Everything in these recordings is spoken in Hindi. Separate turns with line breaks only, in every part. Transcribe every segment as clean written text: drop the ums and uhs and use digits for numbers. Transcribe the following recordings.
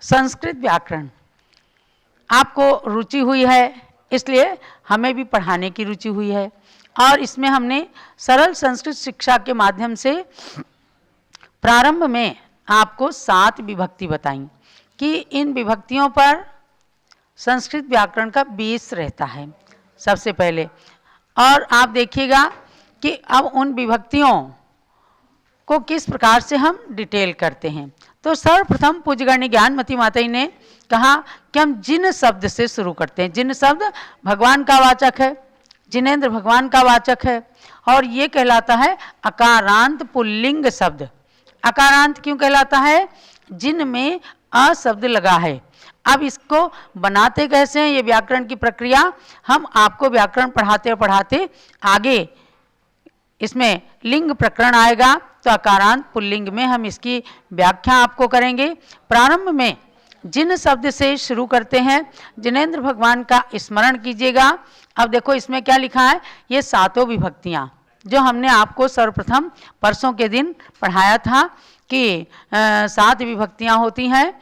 संस्कृत व्याकरण आपको रुचि हुई है, इसलिए हमें भी पढ़ाने की रुचि हुई है और इसमें हमने सरल संस्कृत शिक्षा के माध्यम से प्रारंभ में आपको 7 विभक्ति बताई कि इन विभक्तियों पर संस्कृत व्याकरण का बेस रहता है सबसे पहले। और आप देखिएगा कि अब उन विभक्तियों को किस प्रकार से हम डिटेल करते हैं। तो सर्वप्रथम पूज्यगण्य ज्ञानमती माता जी ने कहा कि हम जिन शब्द से शुरू करते हैं। जिन शब्द भगवान का वाचक है, जिनेंद्र भगवान का वाचक है और ये कहलाता है अकारांत पुल्लिंग शब्द। अकारांत क्यों कहलाता है? जिन में अ शब्द लगा है। अब इसको बनाते कैसे हैं, ये व्याकरण की प्रक्रिया हम आपको व्याकरण पढ़ाते पढ़ाते आगे इसमें लिंग प्रकरण आएगा तो अकारांत पुल्लिंग में हम इसकी व्याख्या आपको करेंगे। प्रारंभ में जिन शब्द से शुरू करते हैं, जिनेंद्र भगवान का स्मरण कीजिएगा। अब देखो इसमें क्या लिखा है, ये 7 विभक्तियाँ जो हमने आपको सर्वप्रथम परसों के दिन पढ़ाया था कि 7 विभक्तियाँ होती हैं।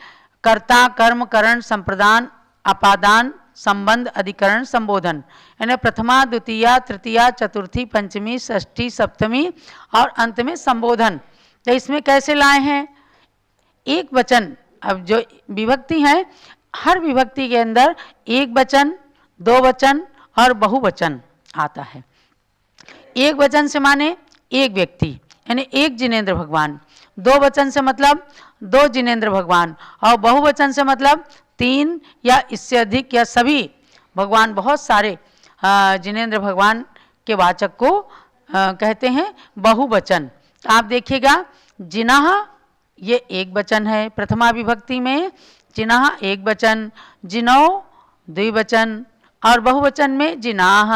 कर्ता, कर्म, करण, संप्रदान, अपादान, संबंध, अधिकरण, संबोधन। यानी प्रथमा, द्वितीया, तृतीया, चतुर्थी, पंचमी, षष्ठी, सप्तमी और अंत में संबोधन। तो इसमें कैसे लाए हैं? एक वचन। अब जो विभक्ति है, हर विभक्ति के अंदर एक वचन, 2 वचन और बहुवचन आता है। एक वचन से माने एक व्यक्ति यानी एक जिनेंद्र भगवान, 2 वचन से मतलब 2 जिनेंद्र भगवान और बहुवचन से मतलब 3 या इससे अधिक या सभी भगवान, बहुत सारे जिनेंद्र भगवान के वाचक को कहते हैं बहुवचन। आप देखिएगा जिनः ये एक वचन है प्रथमा विभक्ति में, जिनः एक वचन, जिनौ द्विवचन और बहुवचन में जिनाः,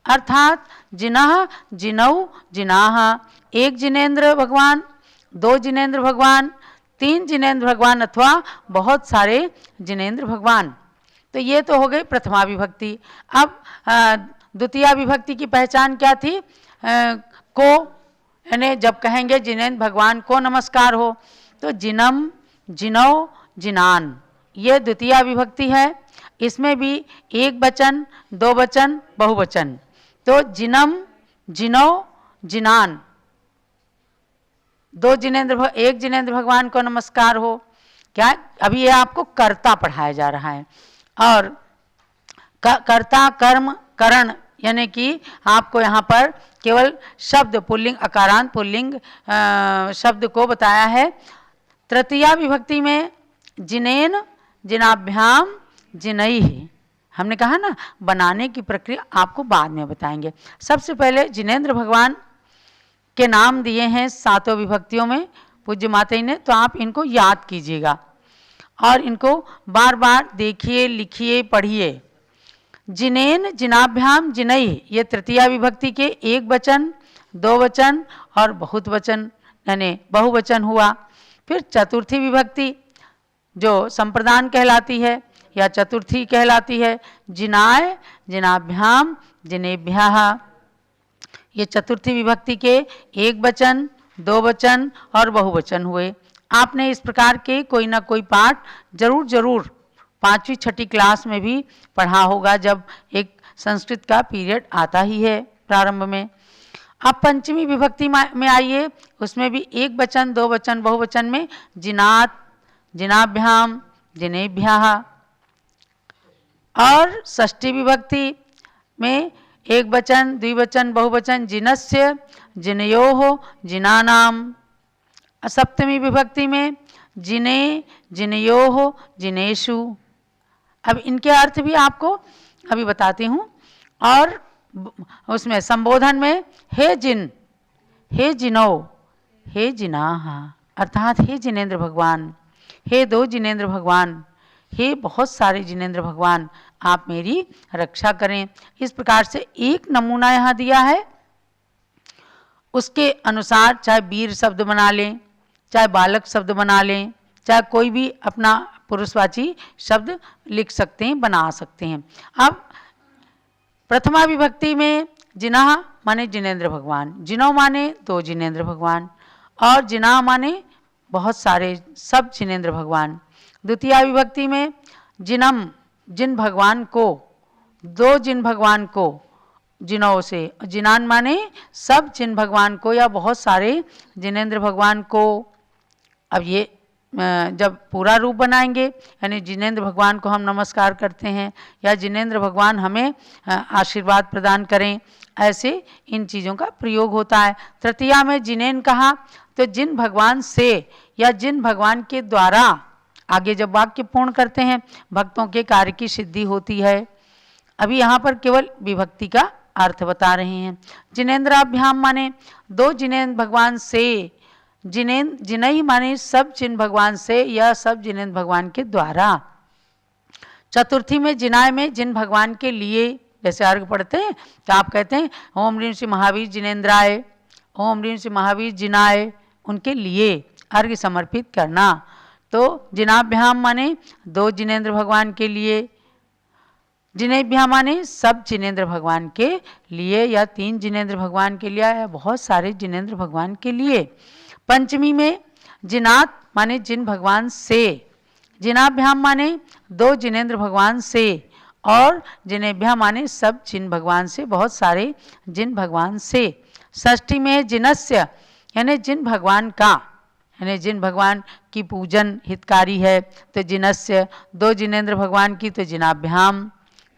अर्थात जिनः, जिनौ, जिनाः, एक जिनेंद्र भगवान, 2 जिनेंद्र भगवान, 3 जिनेंद्र भगवान अथवा बहुत सारे जिनेंद्र भगवान। तो ये तो हो गई प्रथमा विभक्ति। अब द्वितीया विभक्ति की पहचान क्या थी? को, यानी जब कहेंगे जिनेंद्र भगवान को नमस्कार हो तो जिनम, जिनौ, जिनान, ये द्वितीया विभक्ति है। इसमें भी एक वचन, 2 वचन, बहुवचन। तो जिनम, जिनौ, जिनान, 2 जिनेंद्र, एक जिनेंद्र भगवान को नमस्कार हो। क्या अभी ये आपको कर्ता पढ़ाया जा रहा है और कर्ता, कर्म, करण यानी कि आपको यहाँ पर केवल शब्द पुल्लिंग, अकारांत पुल्लिंग शब्द को बताया है। तृतीया विभक्ति में जिनेन, जिनाभ्याम, जिनैः, हमने कहा ना बनाने की प्रक्रिया आपको बाद में बताएंगे। सबसे पहले जिनेंद्र भगवान के नाम दिए हैं 7 विभक्तियों में पूज्य माता जी ने, तो आप इनको याद कीजिएगा और इनको बार बार देखिए, लिखिए, पढ़िए। जिनेन, जिनाभ्याम, जिनैः, ये तृतीया विभक्ति के एक वचन, 2 वचन और बहुत वचन यानी बहुवचन हुआ। फिर चतुर्थी विभक्ति जो संप्रदान कहलाती है या चतुर्थी कहलाती है, जिनाय, जिनाभ्याम, जिनेभ्यः, ये चतुर्थी विभक्ति के एक वचन, 2 वचन और बहुवचन हुए। आपने इस प्रकार के कोई ना कोई पाठ जरूर 5वीं 6ठी क्लास में भी पढ़ा होगा जब एक संस्कृत का पीरियड आता ही है प्रारंभ में। अब पंचमी विभक्ति में आइए, उसमें भी एक वचन, 2 वचन, बहुवचन में जिनात, जिनाभ्याम, जिनेभ्यः। और षष्ठी विभक्ति में एक वचन, द्विवचन, बहुवचन, जिनस्य, जिनयोः, जिनानाम। सप्तमी विभक्ति में जिने, जिनयोः, जिनेषु। अब इनके अर्थ भी आपको अभी बताती हूँ। और उसमें संबोधन में हे जिन, हे जिनौ, हे जिनाः, अर्थात हे जिनेंद्र भगवान, हे 2 जिनेंद्र भगवान, हे बहुत सारे जिनेंद्र भगवान, आप मेरी रक्षा करें। इस प्रकार से एक नमूना यहाँ दिया है, उसके अनुसार चाहे वीर शब्द बना लें, चाहे बालक शब्द बना लें, चाहे कोई भी अपना पुरुषवाची शब्द लिख सकते हैं, बना सकते हैं। अब प्रथमा विभक्ति में जिनाः माने जिनेंद्र भगवान, जिनौ माने 2 जिनेंद्र भगवान और जिनाः माने बहुत सारे सब जिनेंद्र भगवान। द्वितीया विभक्ति में जिनम, जिन भगवान को, दो जिन भगवान को, जिनों से, जिनान माने सब जिन भगवान को या बहुत सारे जिनेंद्र भगवान को। अब ये जब पूरा रूप बनाएंगे यानी जिनेंद्र भगवान को हम नमस्कार करते हैं या जिनेंद्र भगवान हमें आशीर्वाद प्रदान करें, ऐसे इन चीज़ों का प्रयोग होता है। तृतीया में जिनेन कहा तो जिन भगवान से या जिन भगवान के द्वारा आगे जब वाक्य पूर्ण करते हैं भक्तों के कार्य की सिद्धि होती है। अभी यहाँ पर केवल विभक्ति का अर्थ बता रहे हैं। जिनेन्द्राभ्याम माने दो जिनेन्द्र भगवान से, जिनई माने सब जिन भगवान से या सब जिनेन्द्र भगवान के द्वारा। चतुर्थी में जिनाय में जिन भगवान के लिए, जैसे अर्घ पढ़ते हैं तो आप कहते हैं ओम ह्रीं श्री महावीर जिनेन्द्राय, ओम ह्रीं श्री महावीर जिनाय, उनके लिए अर्घ समर्पित करना। तो जिनाभ्याम माने दो जिनेंद्र भगवान के लिए, जिनेभ्याम माने सब जिनेंद्र भगवान के लिए या तीन जिनेंद्र भगवान के लिए या बहुत सारे जिनेंद्र भगवान के लिए। पंचमी में जिनात माने जिन भगवान से, जिनाभ्याम माने दो जिनेंद्र भगवान से और जिनेभ्याम माने सब जिन भगवान से, बहुत सारे जिन भगवान से। षष्ठी में जिनस्य यानी जिन भगवान का, यानी जिन भगवान की पूजन हितकारी है तो जिनस्य, दो जिनेंद्र भगवान की तो जिनाभ्याम,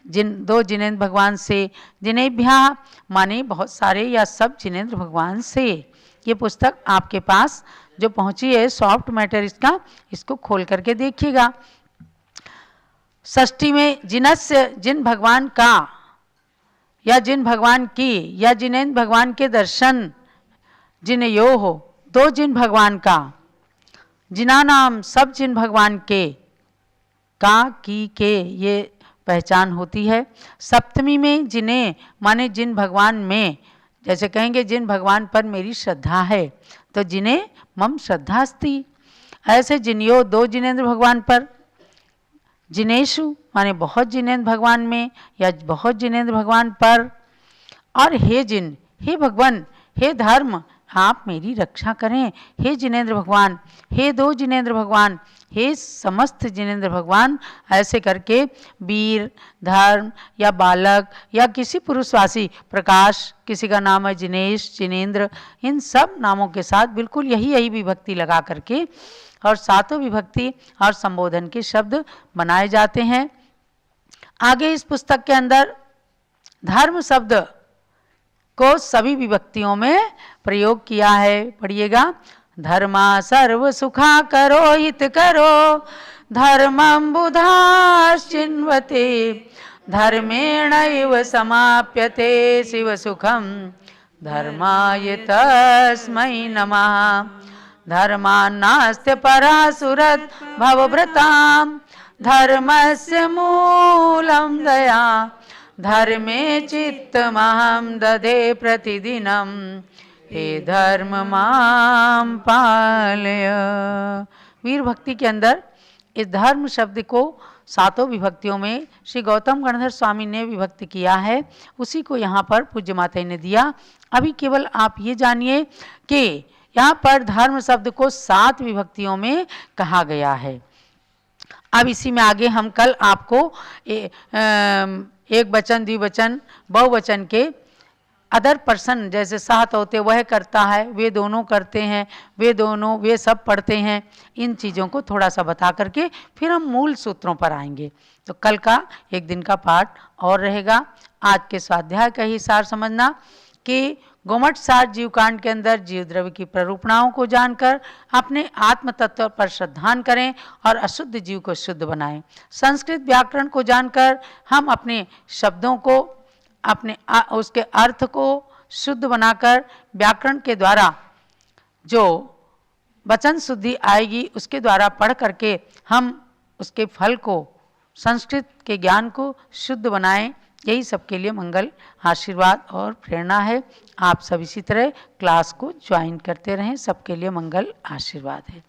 जिन दो जिनेंद्र भगवान से। जिनेभ्या माने बहुत सारे या सब जिनेंद्र भगवान से। ये पुस्तक आपके पास जो पहुंची है सॉफ्ट मैटर इसका, इसको खोल करके देखिएगा। षष्ठी में जिनस्य जिन भगवान का या जिन भगवान की या जिनेंद्र भगवान के दर्शन, जिन यो हो दो जिन भगवान का, जिना नाम सब जिन भगवान के, का की के ये पहचान होती है। सप्तमी में जिन्हें माने जिन भगवान में, जैसे कहेंगे जिन भगवान पर मेरी श्रद्धा है तो जिन्हें मम श्रद्धास्ति। ऐसे जिनियो दो जिनेंद्र भगवान पर, जिनेशु माने बहुत जिनेंद्र भगवान में या बहुत जिनेंद्र भगवान पर। और हे जिन, हे भगवान, हे धर्म आप मेरी रक्षा करें, हे जिनेंद्र भगवान, हे दो जिनेंद्र भगवान, हे समस्त जिनेंद्र भगवान। ऐसे करके वीर, धर्म या बालक या किसी पुरुषवासी, प्रकाश किसी का नाम है जिनेश, जिनेंद्र, इन सब नामों के साथ बिल्कुल यही विभक्ति लगा करके और सातों विभक्ति और संबोधन के शब्द बनाए जाते हैं। आगे इस पुस्तक के अंदर धर्म शब्द को सभी विभक्तियों में प्रयोग किया है, पढ़िएगा। धर्मा सर्व सुखा करो हित करो, धर्मं बुधाश्चिन्वते, धर्मेणैव समाप्यते शिव सुखम, धर्माय तस्मै नमः। धर्मान्नास्त्य परासुरत् भवभृतां, धर्मस्य मूलं दया, धर्मे चित्तमहं ददे प्रतिदिनं, हे धर्म मां पालय। वीर भक्ति के अंदर इस धर्म शब्द को सातों विभक्तियों में श्री गौतम गणधर स्वामी ने विभक्त किया है, उसी को यहाँ पर पूज्य माता ने दिया। अभी केवल आप ये जानिए कि यहाँ पर धर्म शब्द को 7 विभक्तियों में कहा गया है। अब इसी में आगे हम कल आपको एक वचन, द्विवचन, बहुवचन के अदर पर्सन जैसे साथ होते वह करता है, वे दोनों करते हैं, वे दोनों, वे सब पढ़ते हैं, इन चीज़ों को थोड़ा सा बता करके फिर हम मूल सूत्रों पर आएंगे। तो कल का एक दिन का पाठ और रहेगा। आज के स्वाध्याय का ही सार समझना कि गोमठ सार जीवकांड के अंदर जीव द्रव्य की प्ररूपणाओं को जानकर अपने आत्म तत्व पर श्रद्धान करें और अशुद्ध जीव को शुद्ध बनाएं। संस्कृत व्याकरण को जानकर हम अपने शब्दों को, अपने उसके अर्थ को शुद्ध बनाकर व्याकरण के द्वारा जो वचन शुद्धि आएगी उसके द्वारा पढ़ करके हम उसके फल को, संस्कृत के ज्ञान को शुद्ध बनाएं। यही सबके लिए मंगल, आशीर्वाद और प्रेरणा है। आप सब इसी तरह क्लास को ज्वाइन करते रहें। सबके लिए मंगल, आशीर्वाद है।